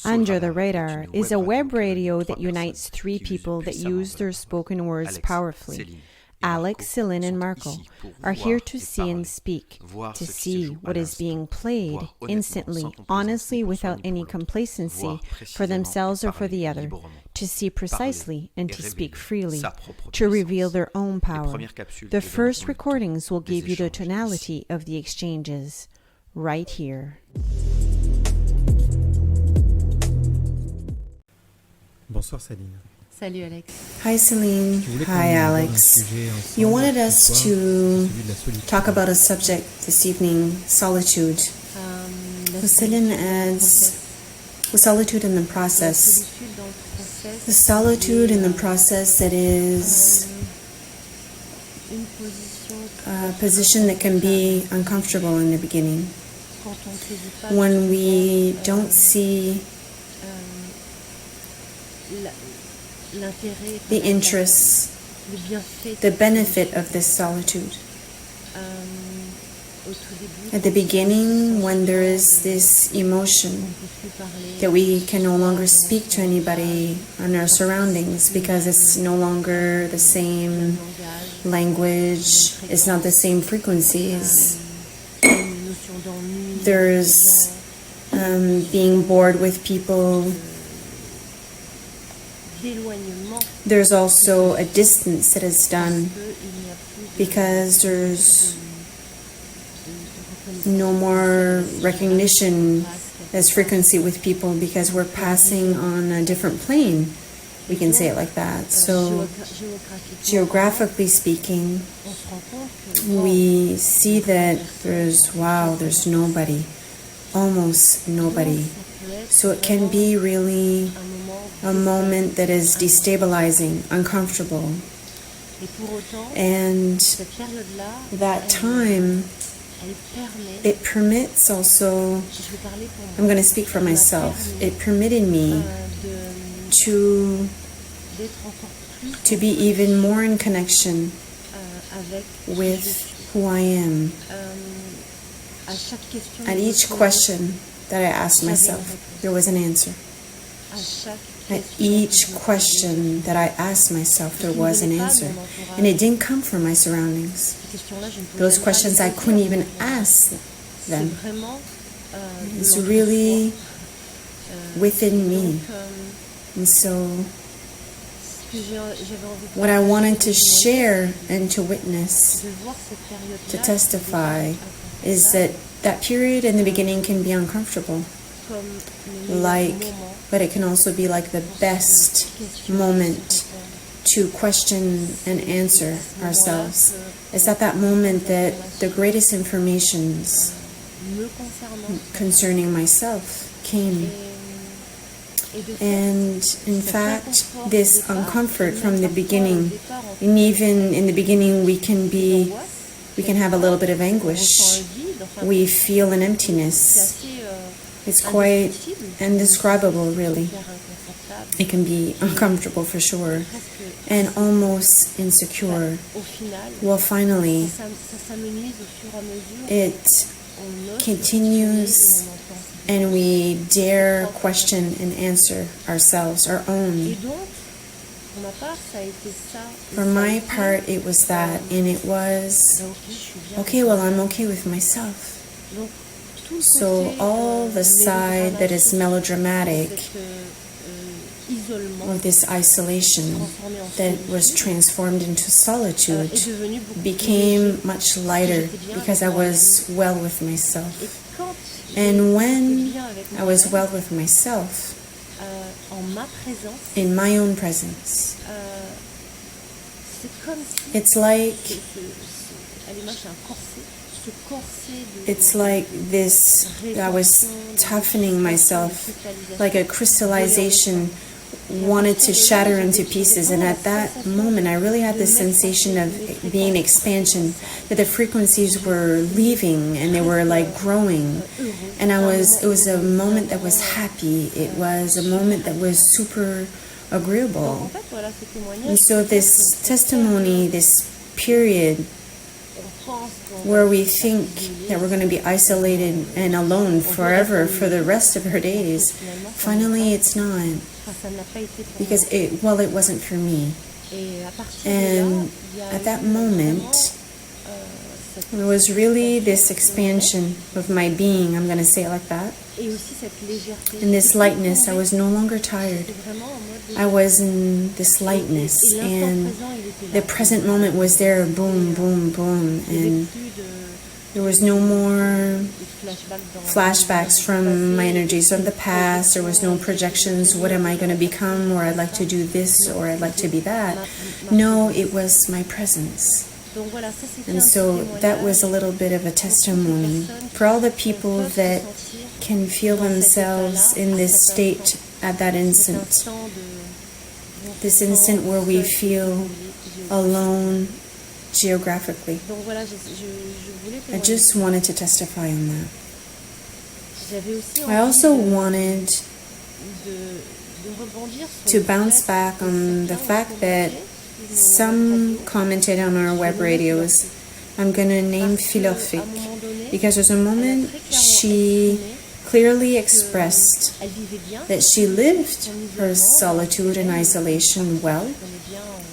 Under the Radar is a web radio that unites three people that use their spoken words powerfully. Alex, Céline and Marco are here to see and speak, to see what is being played instantly, honestly, without any complacency for themselves or for the other, to see precisely and to speak freely, to reveal their own power. The first recordings will give you the tonality of the exchanges, right here. Bonsoir Céline. Salut Alex. Hi Céline. Hi Alex. You wanted us to talk about a subject this evening, solitude. So Céline adds the solitude in the process. The solitude in the process that is a position that can be uncomfortable in the beginning. When we don't see the interests, the benefit of this solitude. At the beginning, when there is this emotion that we can no longer speak to anybody in our surroundings because it's no longer the same language, it's not the same frequencies. There's being bored with people. There's also a distance that is done because there's no more recognition as frequency with people because we're passing on a different plane. We can say it like that. So, geographically speaking, we see that there's nobody, almost nobody. So it can be really a moment that is destabilizing, uncomfortable. And that time, it permits also, I'm going to speak for myself, it permitted me to be even more in connection with who I am. At each question that I asked myself, there was an answer. At each question that I asked myself, there was an answer. And it didn't come from my surroundings. Those questions I couldn't even ask them. It's really within me. And so, what I wanted to share and to witness, to testify, is that period in the beginning can be uncomfortable. But it can also be like the best moment to question and answer ourselves. It's at that moment that the greatest informations concerning myself came. And in fact, this uncomfort from the beginning, and even in the beginning we can have a little bit of anguish. We feel an emptiness. It's quite indescribable, really. It can be uncomfortable for sure, and almost insecure. Well, finally, it continues, and we dare question and answer ourselves, our own. For my part, it was that, and it was, okay, well, I'm okay with myself. So all the side that is melodramatic, or this isolation that was transformed into solitude, became much lighter because I was well with myself. And when I was well with myself, in my own presence, it's like this, I was toughening myself, like a crystallization wanted to shatter into pieces. And at that moment, I really had this sensation of being expansion, that the frequencies were leaving and they were like growing. And it was a moment that was happy. It was a moment that was super agreeable. And so this testimony, this period where we think that we're going to be isolated and alone forever for the rest of our days. Finally, it's not, because it wasn't for me. And at that moment, it was really this expansion of my being, I'm going to say it like that, and this lightness. I was no longer tired. I was in this lightness, and the present moment was there, boom, boom, boom, and there was no more flashbacks from my energies from the past. There was no projections, what am I going to become, or I'd like to do this, or I'd like to be that. No, it was my presence. And so that was a little bit of a testimony for all the people that can feel themselves in this state at that instant. This instant where we feel alone geographically. I just wanted to testify on that. I also wanted to bounce back on the fact that some commented on our web radios. I'm going to name Philorphic, because there's a moment she clearly expressed that she lived her solitude and isolation well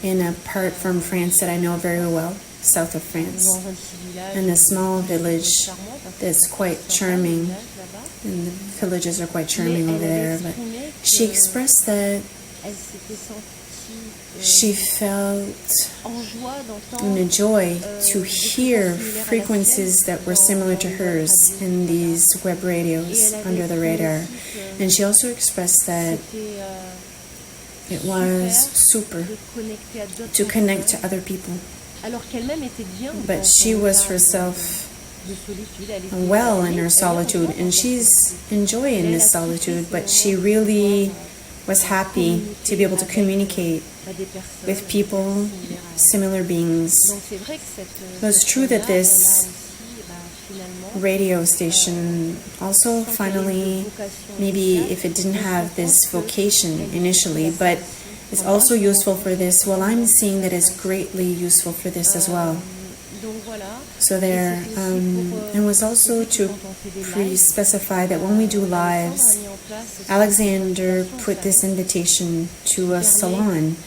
in a part from France that I know very well, south of France, in a small village that's quite charming, and the villages are quite charming over there. But she expressed that she felt in a joy to hear frequencies that were similar to hers in these web radios under the radar. And she also expressed that it was super to connect to other people. But she was herself well in her solitude, and she's enjoying this solitude, but she really was happy to be able to communicate with people, similar beings. So it's true that this radio station also finally, maybe if it didn't have this vocation initially, but it's also useful for this. Well, I'm seeing that it's greatly useful for this as well. So there, and was also to pre-specify that when we do lives, Alexander put this invitation to a salon,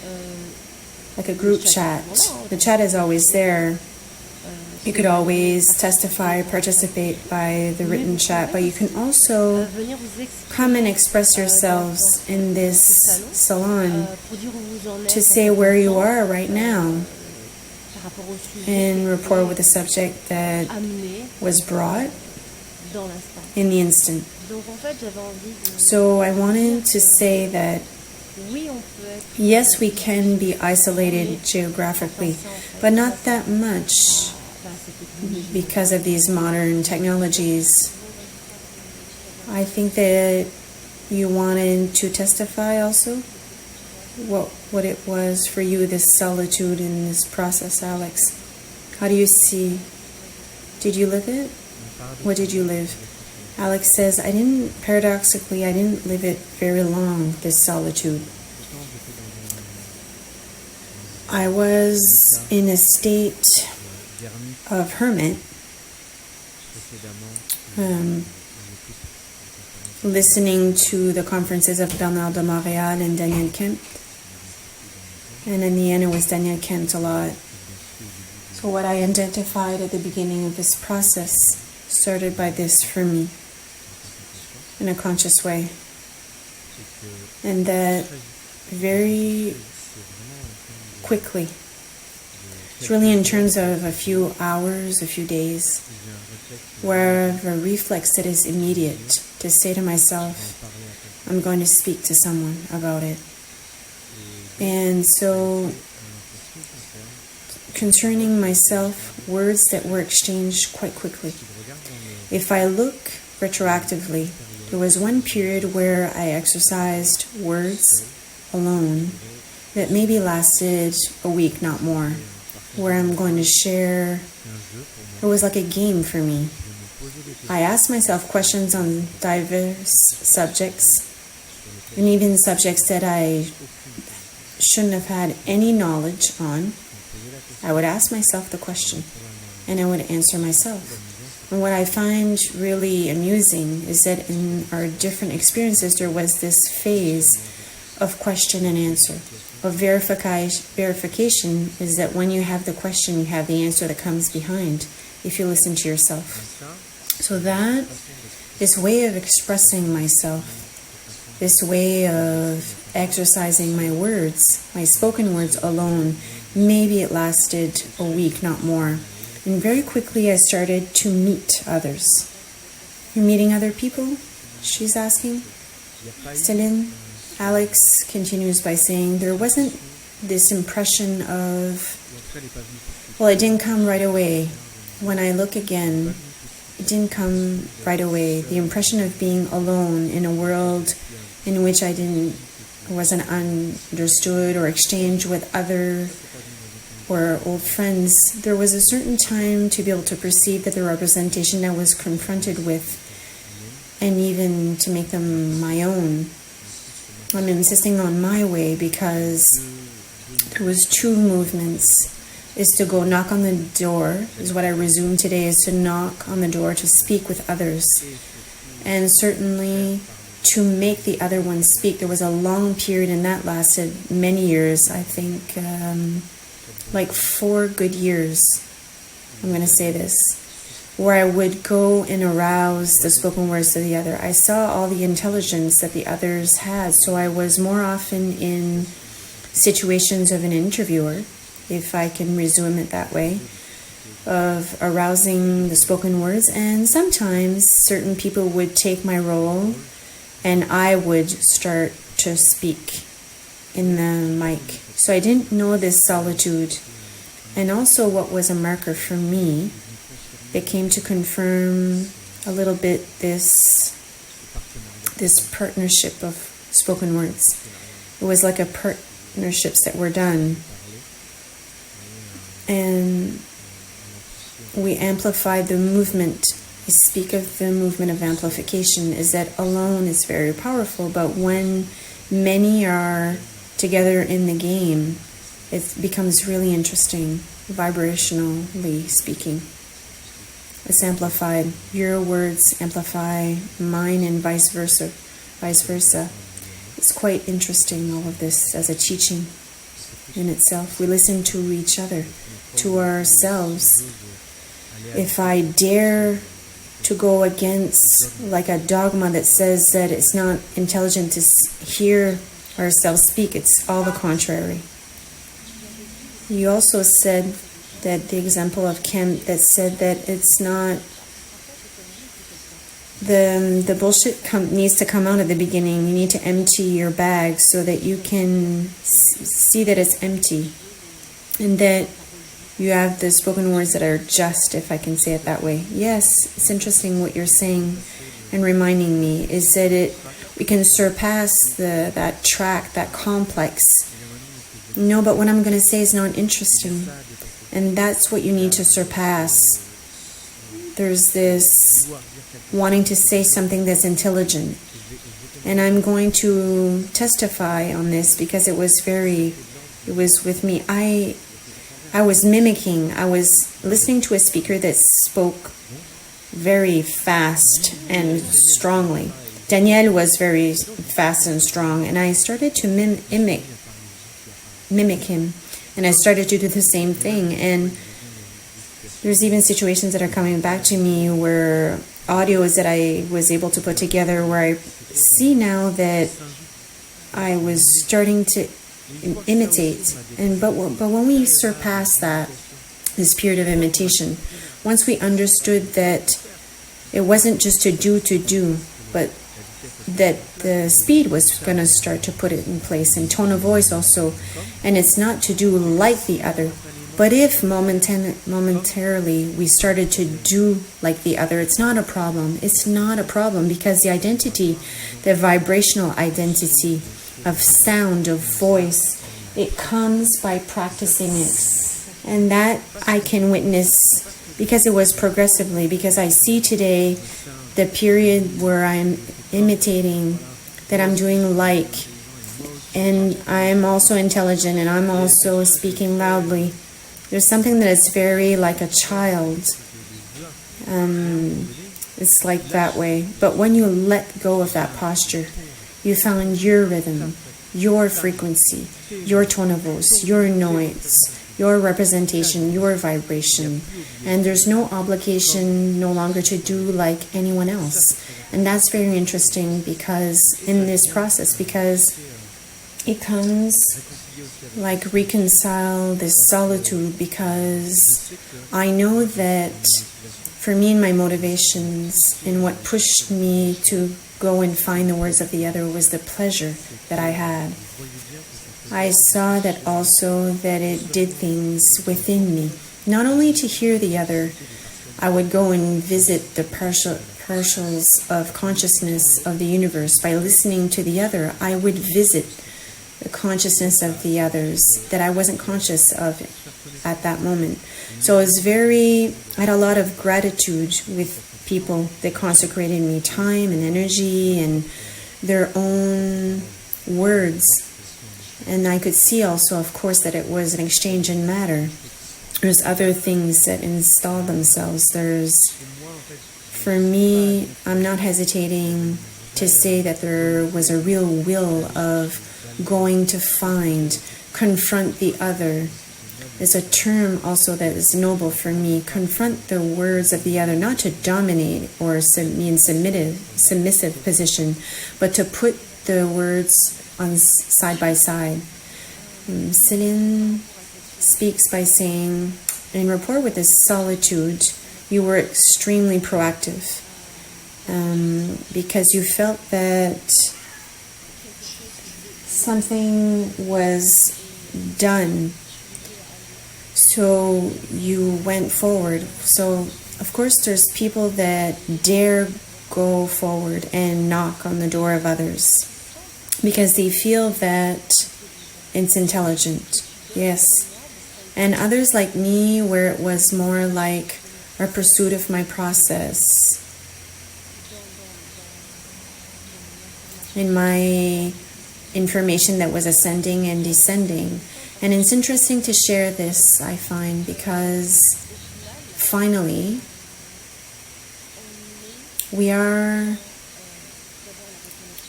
like a group chat. The chat is always there. You could always testify, participate by the written chat, but you can also come and express yourselves in this salon to say where you are right now and rapport with the subject that was brought in the instant. So I wanted to say that yes, we can be isolated geographically, but not that much because of these modern technologies. I think that you wanted to testify also what it was for you, this solitude in this process, Alex. How do you see? Did you live it? What did you live? Alex says, paradoxically, I didn't live it very long, this solitude. I was in a state of hermit, listening to the conferences of Bernard de Montréal and Daniel Kent. And in the end, it was Daniel Kent a lot. So what I identified at the beginning of this process started by this for me, in a conscious way. And that very quickly, it's really in terms of a few hours, a few days, where I have a reflex that is immediate to say to myself, I'm going to speak to someone about it. And so, concerning myself, words that were exchanged quite quickly. If I look retroactively, there was one period where I exercised words alone that maybe lasted a week, not more, where I'm going to share. It was like a game for me. I asked myself questions on diverse subjects, and even subjects that I shouldn't have had any knowledge on. I would ask myself the question. and I would answer myself. And what I find really amusing is that in our different experiences, there was this phase of question and answer. Of verification is that when you have the question, you have the answer that comes behind, if you listen to yourself. So that, this way of expressing myself, this way of exercising my words, my spoken words alone, maybe it lasted a week, not more. And very quickly I started to meet others. You're meeting other people? She's asking. Céline. Alex continues by saying, there wasn't this impression of, well, it didn't come right away. When I look again, it didn't come right away. The impression of being alone in a world in which I wasn't understood or exchanged with other or old friends. There was a certain time to be able to perceive that the representation I was confronted with, and even to make them my own. I'm insisting on my way because there was two movements. Is to go knock on the door, is what I resume today, is to knock on the door, to speak with others. And certainly to make the other one speak. There was a long period, and that lasted many years, I think, like 4 good years, I'm going to say this, where I would go and arouse the spoken words of the other. I saw all the intelligence that the others had, so I was more often in situations of an interviewer, if I can resume it that way, of arousing the spoken words, and sometimes certain people would take my role and I would start to speak in the mic. So I didn't know this solitude. And also what was a marker for me that came to confirm a little bit this partnership of spoken words. It was like a partnerships that were done. And we amplified the movement. I speak of the movement of amplification, is that alone is very powerful, but when many are together in the game, it becomes really interesting, vibrationally speaking. It's amplified. Your words amplify mine and vice versa. It's quite interesting, all of this, as a teaching in itself. We listen to each other, to ourselves. If I dare to go against like a dogma that says that it's not intelligent to hear ourselves speak, it's all the contrary. You also said that the example of Kemp that said that it's not, the bullshit needs to come out at the beginning. You need to empty your bag so that you can see that it's empty, and that you have the spoken words that are just, if I can say it that way. Yes, it's interesting what you're saying and reminding me, is that we can surpass that track, that complex. No, but what I'm going to say is not interesting. And that's what you need to surpass. There's this wanting to say something that's intelligent. And I'm going to testify on this because it was with me. I was mimicking. I was listening to a speaker that spoke very fast and strongly. Danielle was very fast and strong, and I started to mimic him, and I started to do the same thing. And there's even situations that are coming back to me where audios that I was able to put together, where I see now that I was starting to imitate. But when we surpass this period of imitation, once we understood that it wasn't just to do, but that the speed was going to start to put it in place, and tone of voice also, and it's not to do like the other, but if momentarily we started to do like the other, it's not a problem. It's not a problem, because the identity, the vibrational identity of sound, of voice, it comes by practicing it. And that I can witness because it was progressively, because I see today the period where I'm imitating, that I'm doing and I'm also intelligent, and I'm also speaking loudly. There's something that is very like a child. It's like that way. But when you let go of that posture, you found your rhythm, your frequency, your tone of voice, your noise, your representation, your vibration. And there's no obligation no longer to do like anyone else. And that's very interesting because in this process, because it comes like reconcile this solitude, because I know that for me and my motivations and what pushed me to go and find the words of the other was the pleasure that I had. I saw that also that it did things within me. Not only to hear the other, I would go and visit the partials of consciousness of the universe. By listening to the other, I would visit the consciousness of the others that I wasn't conscious of at that moment. So I had a lot of gratitude with people that consecrated me time and energy and their own words. And I could see also, of course, that it was an exchange in matter. There's other things that install themselves. For me, I'm not hesitating to say that there was a real will of going to confront the other. There's a term also that is noble for me. Confront the words of the other, not to dominate or be in submissive position, but to put the words on side by side. Céline speaks by saying, in rapport with this solitude, you were extremely proactive because you felt that something was done. So you went forward. So, of course, there's people that dare go forward and knock on the door of others because they feel that it's intelligent. Yes. And others like me, where it was more like a pursuit of my process, in my information that was ascending and descending. And it's interesting to share this, I find, because finally we are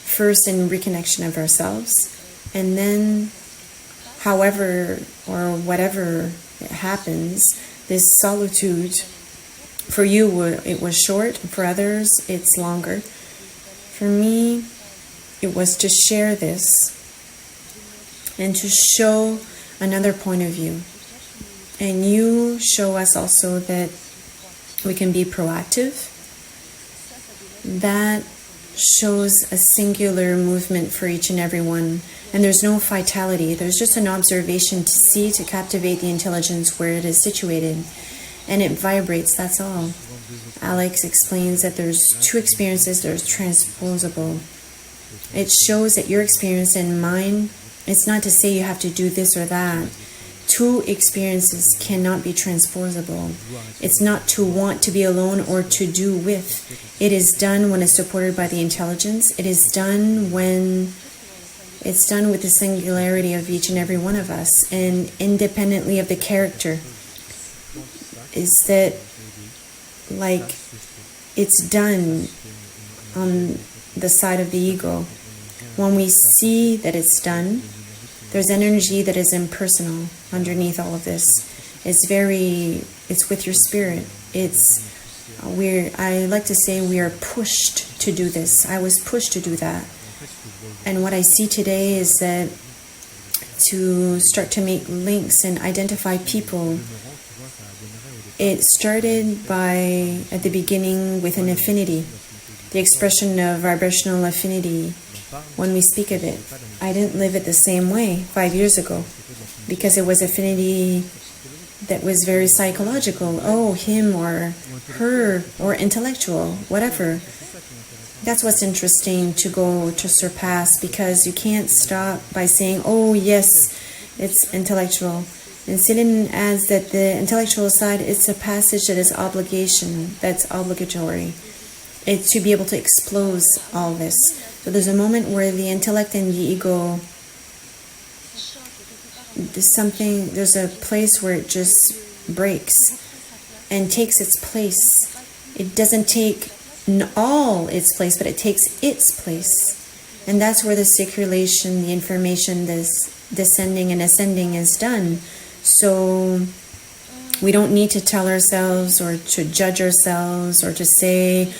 first in reconnection of ourselves, and then however or whatever happens, this solitude, for you it was short, for others it's longer. For me, it was to share this and to show another point of view. And you show us also that we can be proactive. That shows a singular movement for each and every one. And there's no fatality. There's just an observation to see, to captivate the intelligence where it is situated. And it vibrates, that's all. Alex explains that there's two experiences that are transposable. It shows that your experience and mine, it's not to say you have to do this or that. Two experiences cannot be transposable. It's not to want to be alone or to do with. It is done when it's supported by the intelligence. It is done when it's done with the singularity of each and every one of us, and independently of the character. Is that like it's done on the side of the ego. When we see that it's done, there's energy that is impersonal underneath all of this. It's with your spirit. I like to say we are pushed to do this. I was pushed to do that. And what I see today is that to start to make links and identify people, it started at the beginning with an affinity, the expression of vibrational affinity. When we speak of it, I didn't live it the same way 5 years ago because it was affinity that was very psychological. Oh, him or her or intellectual, whatever. That's what's interesting to go to surpass, because you can't stop by saying, oh yes, it's intellectual. And Céline adds that the intellectual side, it's a passage that is obligation, that's obligatory. It's to be able to expose all this. So there's a moment where the intellect and the ego there's a place where it just breaks and takes its place. It doesn't take all its place, but it takes its place. And that's where the circulation, the information, this descending and ascending is done. So we don't need to tell ourselves or to judge ourselves or to say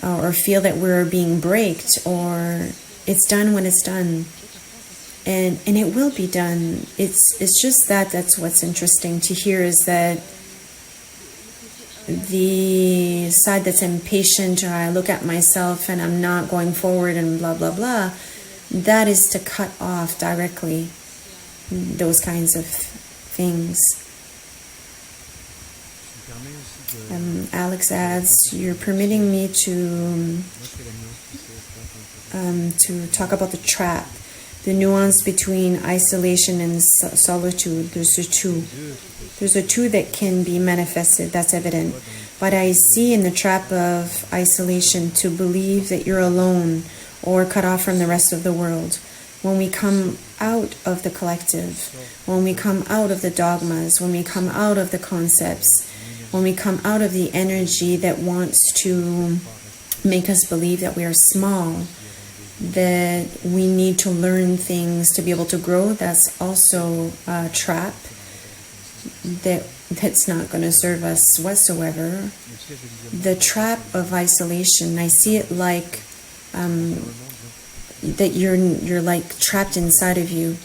or feel that we're being braked, or it's done when it's done. And it will be done. It's just that's what's interesting to hear, is that the side that's impatient, or I look at myself and I'm not going forward and blah, blah, blah, that is to cut off directly those kinds of things. Alex adds, you're permitting me to talk about the trap, the nuance between isolation and solitude. There's a two that can be manifested, that's evident. But I see in the trap of isolation to believe that you're alone or cut off from the rest of the world. When we come out of the collective, when we come out of the dogmas, when we come out of the concepts, when we come out of the energy that wants to make us believe that we are small, that we need to learn things to be able to grow, that's also a trap that's not going to serve us whatsoever. The trap of isolation, I see it like that you're like trapped inside of you.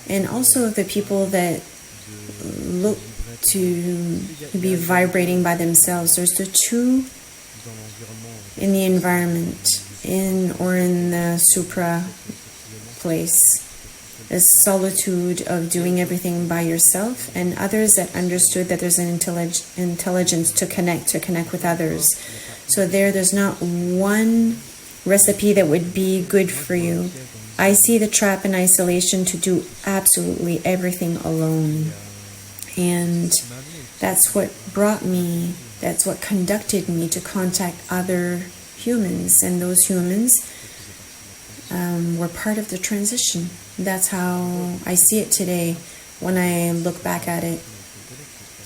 And also the people that look to be vibrating by themselves. There's the two in the environment, in the supra place. A solitude of doing everything by yourself, and others that understood that there's an intelligence to connect with others. So there's not one recipe that would be good for you. I see the trap in isolation to do absolutely everything alone. And that's what that's what conducted me to contact other humans. And those humans were part of the transition. That's how I see it today when I look back at it.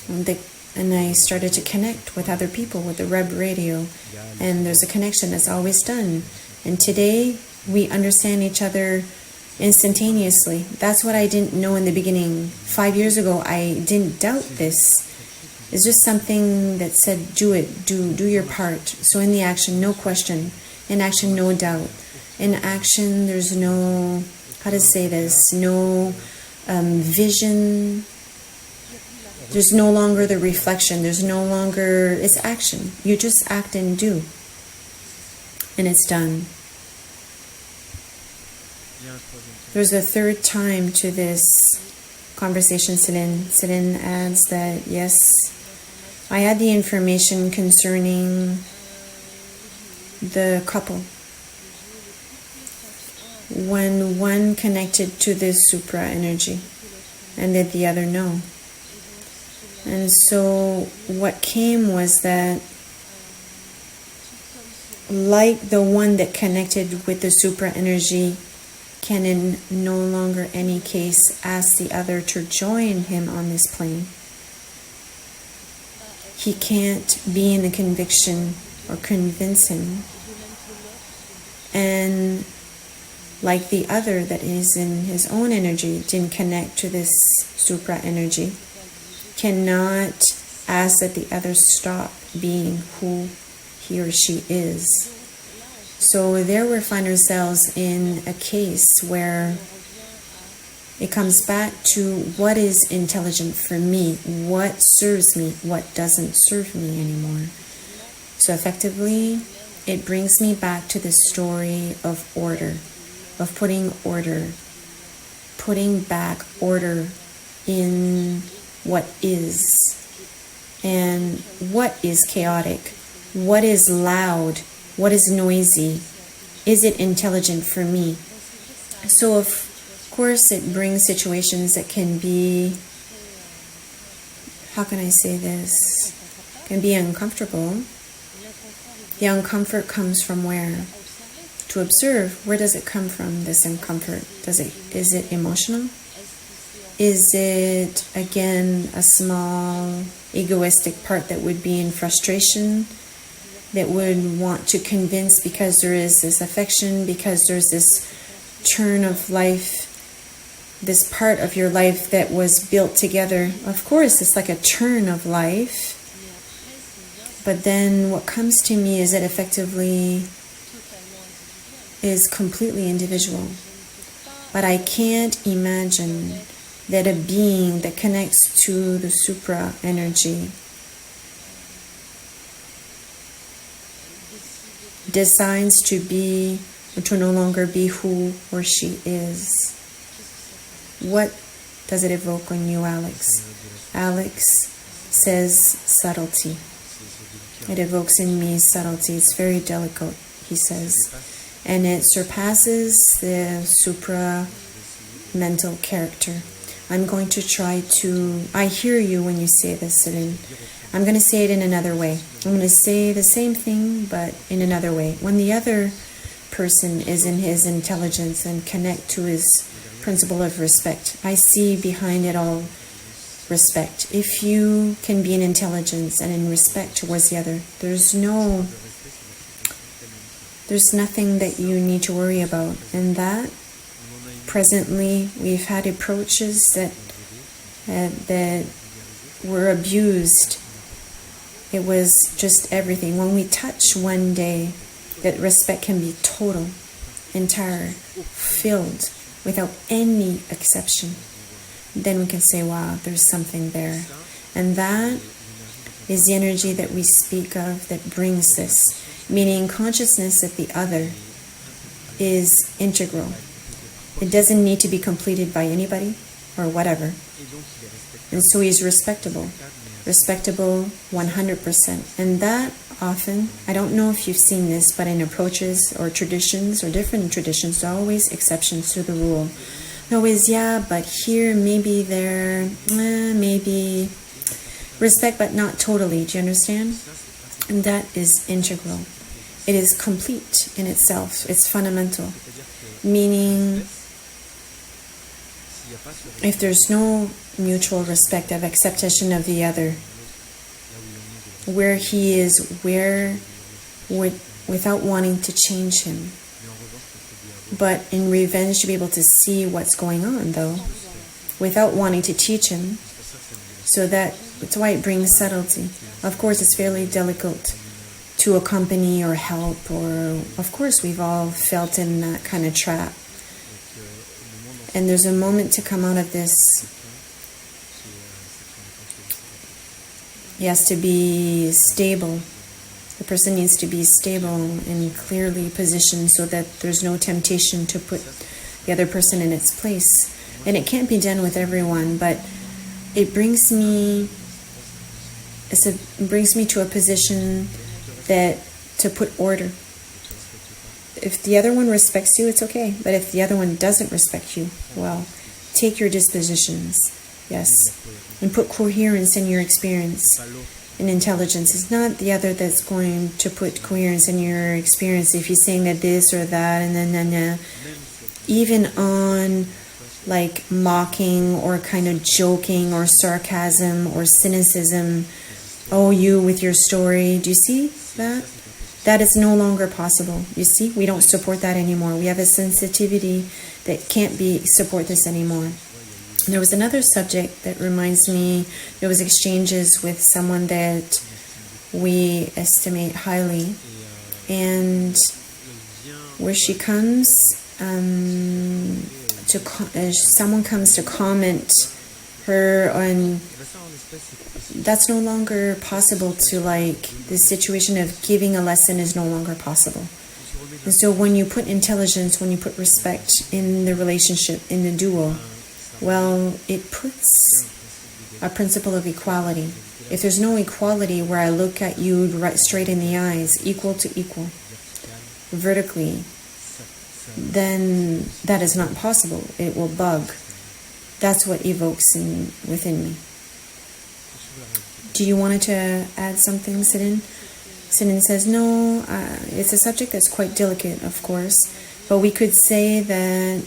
And I started to connect with other people with the web radio. And there's a connection that's always done. And today we understand each other instantaneously. That's what I didn't know in the beginning. 5 years ago, I didn't doubt this. It's just something that said, do it, do your part. So in the action, no question. In action, no doubt. In action, there's no, how to say this, no vision. There's no longer the reflection. There's no longer, it's action. You just act and do. And it's done. There's a third time to this conversation, Céline. Céline adds that, yes, I had the information concerning the couple. When one connected to this supra energy and that the other no. And so what came was that, like the one that connected with the supra energy can in no longer any case ask the other to join him on this plane. He can't be in the conviction or convince him. And like the other that is in his own energy didn't connect to this supra energy, cannot ask that the other stop being who he or she is. So there we find ourselves in a case where it comes back to what is intelligent for me, what serves me, what doesn't serve me anymore. So effectively, it brings me back to the story of order, of putting back order in what is, and what is chaotic, what is loud, what is noisy, is it intelligent for me? So of course it brings situations that can be, how can I say this, can be uncomfortable. The uncomfort comes from where? To observe, where does it come from, this uncomfort? Is it emotional? Is it, again, a small egoistic part that would be in frustration, that would want to convince because there is this affection, because there's this turn of life, this part of your life that was built together? Of course, it's like a turn of life. But then what comes to me is that effectively is completely individual. But I can't imagine that a being that connects to the supra energy decides to be or to no longer be who or she is. What does it evoke on you, Alex? Alex says subtlety. It evokes in me subtlety. It's very delicate, he says. And it surpasses the supra-mental character. I'm going to try to... I hear you when you say this, Céline. I'm going to say it in another way. I'm going to say the same thing, but in another way. When the other person is in his intelligence and connect to his principle of respect, I see behind it all respect. If you can be in intelligence and in respect towards the other, there's nothing that you need to worry about. And that, presently, we've had approaches that were abused. It was just everything. When we touch one day, that respect can be total, entire, filled, without any exception. Then we can say, wow, there's something there. And that is the energy that we speak of that brings this. Meaning consciousness that the other is integral. It doesn't need to be completed by anybody or whatever. And so he's respectable. Respectable 100%. And that often, I don't know if you've seen this, but in approaches or traditions or different traditions, there are always exceptions to the rule. Always, yeah, but here, maybe there, maybe respect, but not totally. Do you understand? And that is integral. It is complete in itself. It's fundamental. Meaning, if there's no mutual respect of acceptation of the other, where he is, without wanting to change him, but in revenge to be able to see what's going on, though, without wanting to teach him, so that's why it brings subtlety. Of course, it's fairly delicate to accompany or help, or of course we've all felt in that kind of trap. And there's a moment to come out of this. He has to be stable. The person needs to be stable and clearly positioned so that there's no temptation to put the other person in its place. And it can't be done with everyone, but it brings me to a position that to put order. If the other one respects you, it's okay. But if the other one doesn't respect you, well, take your dispositions, yes, and put coherence in your experience and intelligence. It's not the other that's going to put coherence in your experience if he's saying that this or that, and then even on like mocking or kind of joking or sarcasm or cynicism. Oh, you with your story. Do you see that? That is no longer possible. You see, we don't support that anymore. We have a sensitivity that can't support this anymore. There was another subject that reminds me, there was exchanges with someone that we estimate highly, and where she comes, someone comes to comment her on, that's no longer possible to, like, the situation of giving a lesson is no longer possible. And so when you put intelligence, when you put respect in the relationship, in the duo, well, it puts a principle of equality. If there's no equality where I look at you right straight in the eyes, equal to equal, vertically, then that is not possible. It will bug. That's what evokes within me. Do you want to add something, Céline? Céline says, no, it's a subject that's quite delicate, of course, but we could say that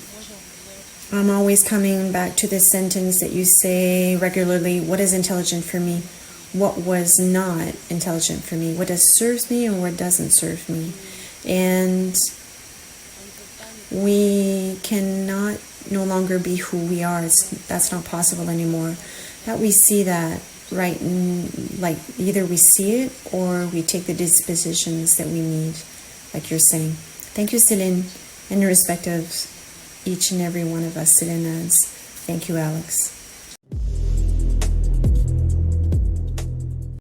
I'm always coming back to this sentence that you say regularly, what is intelligent for me? What was not intelligent for me? What does serve me and what doesn't serve me? And we cannot no longer be who we are. That's not possible anymore. That we see that right, like either we see it or we take the dispositions that we need, like you're saying. Thank you, Céline, in respect of each and every one of us, Céline adds. Thank you, Alex.